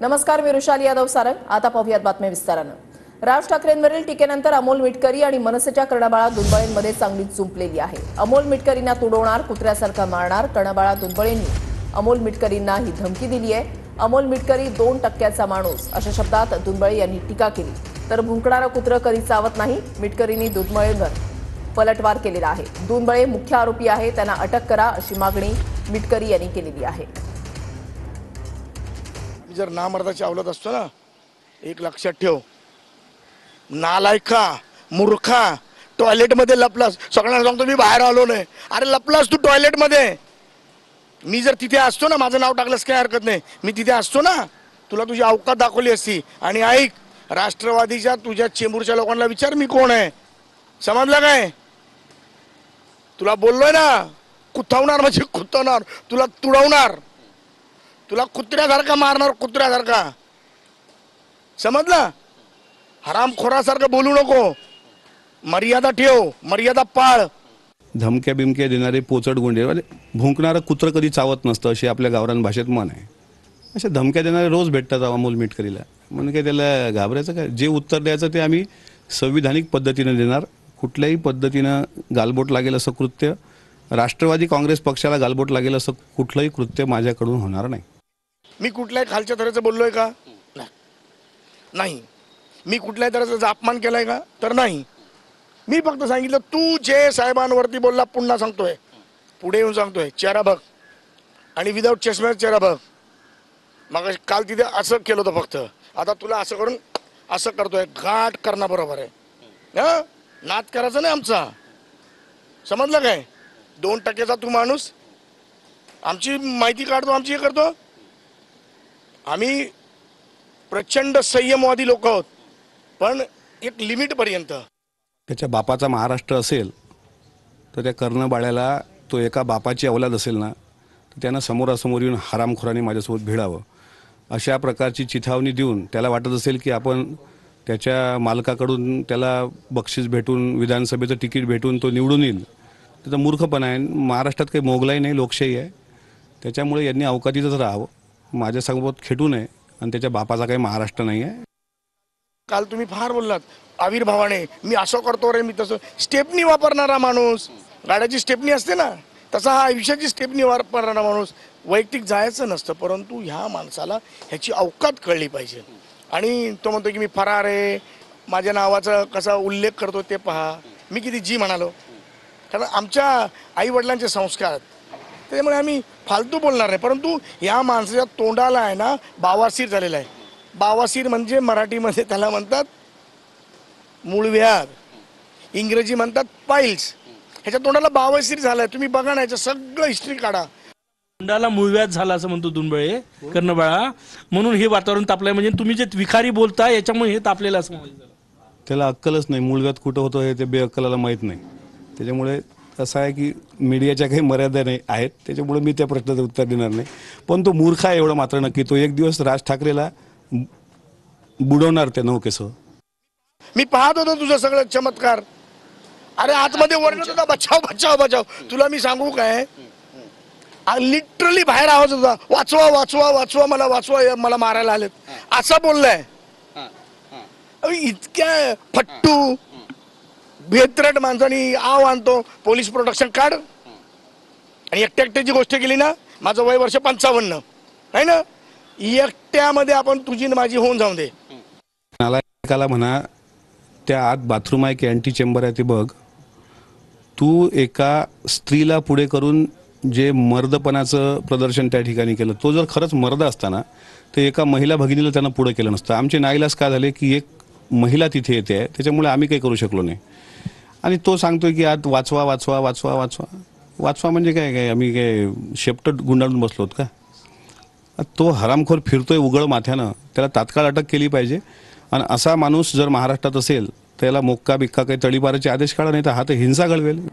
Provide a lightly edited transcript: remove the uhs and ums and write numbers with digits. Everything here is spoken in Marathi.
नमस्कार, मी रुशाली यादव सारंग। आता पाहूयात बातम्या विस्तारानं। राज ठाकरेंवरील टीकेनंतर अमोल मिटकरी आणि मनसेच्या कर्णबाळा दुंबळेंमध्ये चांगलीच जुंपलेली आहे। अमोल मिटकरींना तुडवणार, कुत्र्यासारखा मारणार, कर्णबाळा दुंबळेंनी अमोल मिटकरींना ही धमकी दिली आहे। अमोल मिटकरी 2% माणूस अशा शब्दात दुंबळे यांनी टीका केली। तर भुंकणारं कुत्रं कधी चावत नाही, मिटकरींनी दुंबळेंवर पलटवार केलेला आहे। दुंबळे मुख्य आरोपी आहे, त्यांना अटक करा अशी मागणी मिटकरी यांनी केलेली आहे। जर नामर्दाची अवलाद असतो ना, एक लक्षात ठेव, नालायका मूर्खा टॉयलेटमध्ये लपलास। सगळ्यांना सांगतो मी बाहेर आलो नाही, अरे लपलास तू टॉयलेटमध्ये। मी जर तिथे असतो ना, माझं नाव टाकलंस काही हरकत नाही, मी तिथे असतो ना, तुला तुझी अवकात दाखवली असती। आणि ऐक, राष्ट्रवादीच्या तुझ्या चेंबूरच्या लोकांना विचार मी कोण आहे, समजलं काय? तुला बोललोय ना, कुथवणार म्हणजे कुथवणार, तुला तुडवणार, तुला कुत्र्यासारखा मारणार, कुत्र्यासारखा, समजलं? हरामखोरासारखं बोलू नको, मर्यादा ठेव, मर्यादा पाळ। धमक्या बिमक्या देणारे पोचट गुंडे, भुंकणारं कुत्रं कधी चावत नसतं अशी आपल्या गावरान भाषेत म्हण आहे। अशा धमक्या देणारे रोज भेटतात अमोल मिटकरीला, म्हणून काय त्याला घाबरायचं काय? जे उत्तर द्यायचं ते आम्ही संविधानिक पद्धतीने देणार। कुठल्याही पद्धतीनं गालबोट लागेल असं कृत्य, राष्ट्रवादी काँग्रेस पक्षाला गालबोट लागेल असं कुठलंही कृत्य माझ्याकडून होणार नाही। मी कुठल्याही खालच्या थराचं बोललोय का? नाही। मी कुठल्याही तऱ्हेचा अपमान केलाय का? तर नाही। मी फक्त सांगितलं, तू जे साहेबांवरती बोलला, पुन्हा सांगतोय, पुढे येऊन सांगतोय, चेहरा बघ आणि विदाऊट चष्म्याचा चेहरा बघ। मग काल तिथे असं केलं होतं फक्त, आता तुला असं करून असं करतोय, घाट करणं बरोबर आहे। हा, नाद करायचा नाही आमचा, समजलं काय? 2%चा तू माणूस, आमची माहिती काढतो, आमची हे करतो। आम्ही प्रचंड संयमवादी लोक आहोत, पण एक लिमिट पर्यंत। त्याच्या बापाचा महाराष्ट्र असेल तर त्या कर्णबाळ्याला, तो एका बापाची अवलाद असेल ना, तर त्यानं समोरासमोर येऊन हरामखोराने माझ्यासोबत भिडावं, अशा प्रकारची चिथावणी देऊन त्याला वाटत असेल की आपण त्याच्या मालकाकडून त्याला बक्षीस भेटून, विधानसभेचं तिकीट भेटून तो निवडून येईल, त्याचा मूर्खपणा आहे। महाराष्ट्रात काही मोगलाई नाही, लोकशाही आहे। त्याच्यामुळे यांनी अवकातीतच राहावं, माझ्यासोबत खेटू नये, आणि त्याच्या बापाचा काही महाराष्ट्र नाही आहे। काल तुम्ही फार बोललात आविर्भावाने, मी असं करतो रे, मी तसं। स्टेपनी वापरणारा माणूस, गाड्याची स्टेपनी असते ना, तसा हा आयुष्याची स्टेपनी वापरणारा माणूस। वैयक्तिक जायचं नसतं, परंतु ह्या माणसाला ह्याची अवकात कळली पाहिजे। आणि तो म्हणतो की मी फरार आहे, माझ्या नावाचा कसा उल्लेख करतो ते पहा, मी किती जी म्हणालो, कारण आमच्या आईवडिलांचे संस्कार आहेत, त्यामुळे आम्ही फालतू बोलणार नाही। परंतु या माणसाच्या तोंडाला आहे ना बावासीर झालेला आहे। बावासीर म्हणजे मराठीमध्ये त्याला म्हणतात मूळव्याध, इंग्रजी म्हणतात पाईल्स। ह्याच्या तोंडाला बावासीर झालाय, तुम्ही बघा ना, याचं सगळं हिस्ट्री काढा। तोंडाला मूळव्याध झाला असं म्हणतो दुंबळे कर्णबाळा, म्हणून हे वातावरण तापलंय। म्हणजे तुम्ही जे विखारी बोलता याच्यामुळे हे तापलेलं असं म्हणायचं। त्याला अक्कलच नाही, मूळव्याध कुठं होतं हे ते बेअक्कलाला माहीत नाही। त्याच्यामुळे असं आहे की मीडियाच्या काही मर्यादा नाही आहेत, त्याच्यामुळे मी त्या प्रश्नाचं उत्तर देणार नाही। पण तो मूर्ख आहे एवढं मात्र नक्की, तो एक दिवस राज ठाकरेला बुडवणार त्या नौकेसह। मी पाहत होतो तुझं सगळं चमत्कार, अरे आतमध्ये ओरडत होता, बचाव बचाव बचाव। तुला मी सांगू काय, लिटरली बाहेर आवाज होता, वाचवा वाचवा वाचवा, मला वाचवा, मला मारायला आलेत, असं बोललाय। इतक्या फट्टू भेत्रट माणसानी आव आणतो, पोलीस प्रोटेक्शन काढ। आणि एकट्याची गोष्ट केली ना, माझं वय वर्ष 55 आहे ना, एकट्यामध्ये आपण तुझी माझी होऊन जाऊन दे। नालायकाला म्हणा, त्या आत बाथरूम आहे की अँटी चेंबर आहे ते बघ। तू एका स्त्रीला पुढे करून जे मर्दपणाचं प्रदर्शन त्या ठिकाणी केलं, तो जर खरंच मर्द असताना तर एका महिला भगिनीला त्यानं पुढे केलं नसतं। आमचे नाईलाज का झाले की एक महिला तिथे येते आहे, त्याच्यामुळे आम्ही काही करू शकलो नाही। आणि तो सांगतोय की आत वाचवा वाचवा वाचवा वाचवा वाचवा, म्हणजे काय काय आम्ही काय शेपट गुंडाळून बसलोत का? तो हरामखोर फिरतोय उघड माथ्यानं, त्याला तात्काळ अटक केली पाहिजे। आणि असा माणूस जर महाराष्ट्रात असेल, त्याला मोक्का बिक्का काही तळीपाराचे आदेश काढा, नाही तर हा तर हिंसा घडवेल।